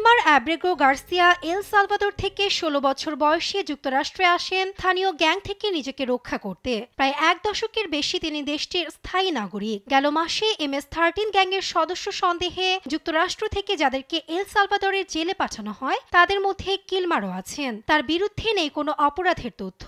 Kilmer Abrego Garcia El Salvador থেকে ১৬ বছর বয়সে যুক্তরাষ্ট্রে আসেন স্থানীয় গ্যাং থেকে নিজেকে রক্ষা করতে। প্রায় এক দশকের বেশি তিনি দেশটির স্থায়ী নাগরিক। গেল মাসে MS-13 গ্যাংয়ের সদস্য সন্দেহে যুক্তরাষ্ট্র থেকে যাদেরকে এল সালভাদরের জেলে পাঠানো হয় তাদের মধ্যে কিলমারও আছেন। তার বিরুদ্ধে নেই কোনো অপরাধের তথ্য।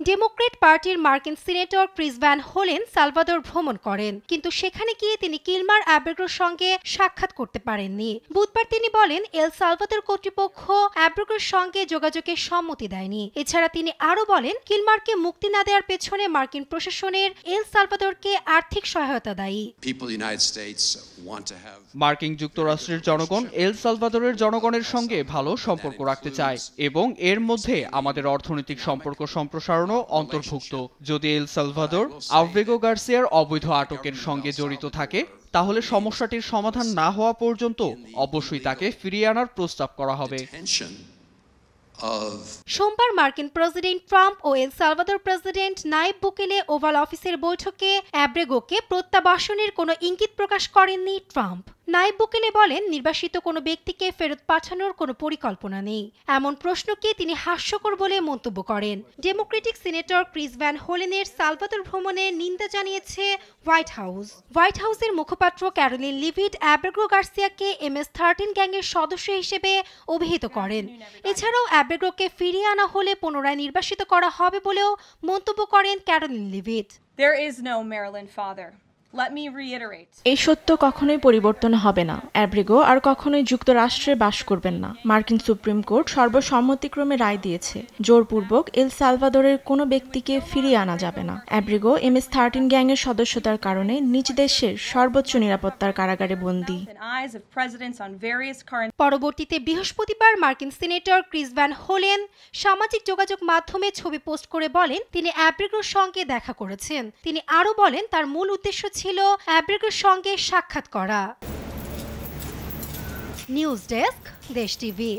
ডেমোক্রেট পার্টির মার্কিন senator Chris van Hollen Salvador ভ্রমণ করেন, কিন্তু সেখানে গিয়ে তিনি কিলমার অ্যাব্রেগোর সঙ্গে সাক্ষাৎ করতে পারেননি। বুধবার তিনি বলেন এল সালভাদর কর্তৃপক্ষ অ্যাব্রেগোর সঙ্গে যোগাযোগের সম্মতি দেয়নি। এছাড়া তিনি আরও বলেন কিলমারকে মুক্তি না দেওয়ার পেছনে মার্কিন প্রশাসনের এল সালভাদরকে আর্থিক সহায়তা দায়ী। মার্কিন যুক্তরাষ্ট্রের জনগণ এল সালভাদরের জনগণের সঙ্গে ভালো সম্পর্ক রাখতে চায় এবং এর মধ্যে আমাদের অর্থনৈতিক সম্পর্ক সম্প্রসারণও অন্তর্ভুক্ত। যদি এল সালভাদর অ্যাব্রেগো গার্সিয়ার অবৈধ আটকের সঙ্গে জড়িত থাকে তাহলে সমস্যাটির সমাধান না হওয়া পর্যন্ত অবশ্যই তাকে ফিরিয়ে আনার প্রস্তাব করা হবে। সোমবার মার্কিন প্রেসিডেন্ট ট্রাম্প ও El Salvador president Nayib Bukele Oval অফিসের বৈঠকে অ্যাব্রেগোকে প্রত্যাবাসনের কোনো ইঙ্গিত প্রকাশ করেননি ট্রাম্প। নাইব বুকেলে বলেন নির্বাসিত কোনো ব্যক্তিকে ফেরত পাঠানোর কোনো পরিকল্পনা নেই। এমন প্রশ্নকে তিনি হাস্যকর বলে মন্তব্য করেন। ডেমোক্রেটিক সিনেটর ক্রিস ভ্যান হোলেনের সালভাদর ভ্রমণের নিন্দা জানিয়েছে হোয়াইট হাউস। হোয়াইট হাউসের মুখপাত্র ক্যারোলিন লিভিট অ্যাব্রেগো গার্সিয়াকে MS-13 গ্যাংয়ের সদস্য হিসেবে অভিহিত করেন। এছাড়াও অ্যাব্রেগোকে ফিরিয়ে আনা হলে পুনরায় নির্বাসিত করা হবে বলেও মন্তব্য করেন ক্যারোলিন লিভিট। এই সত্য কখনোই পরিবর্তন হবে না। অ্যাব্রেগো আর কখনোই যুক্তরাষ্ট্রে বাস করবেন না। মার্কিন সুপ্রিম কোর্ট সর্বসম্মতিক্রমে রায় দিয়েছে, জোরপূর্বক এল সালভাদরের কোনো ব্যক্তিকে ফিরিয়ে আনা যাবে না। অ্যাব্রেগো MS-13 গ্যাংয়ের সদস্যতার কারণে নিজ দেশের সর্বোচ্চ নিরাপত্তার কারাগারে বন্দী। পরবর্তীতে বৃহস্পতিবার মার্কিন সিনেটর ক্রিস ভ্যান হোলেন সামাজিক যোগাযোগ মাধ্যমে ছবি পোস্ট করে বলেন তিনি অ্যাব্রেগোর সঙ্গে দেখা করেছেন। তিনি আরও বলেন তার মূল উদ্দেশ্য ছিল অ্যাব্রেগোর সঙ্গে সাক্ষাৎ করা। নিউজ ডেস্ক, দেশ টিভি।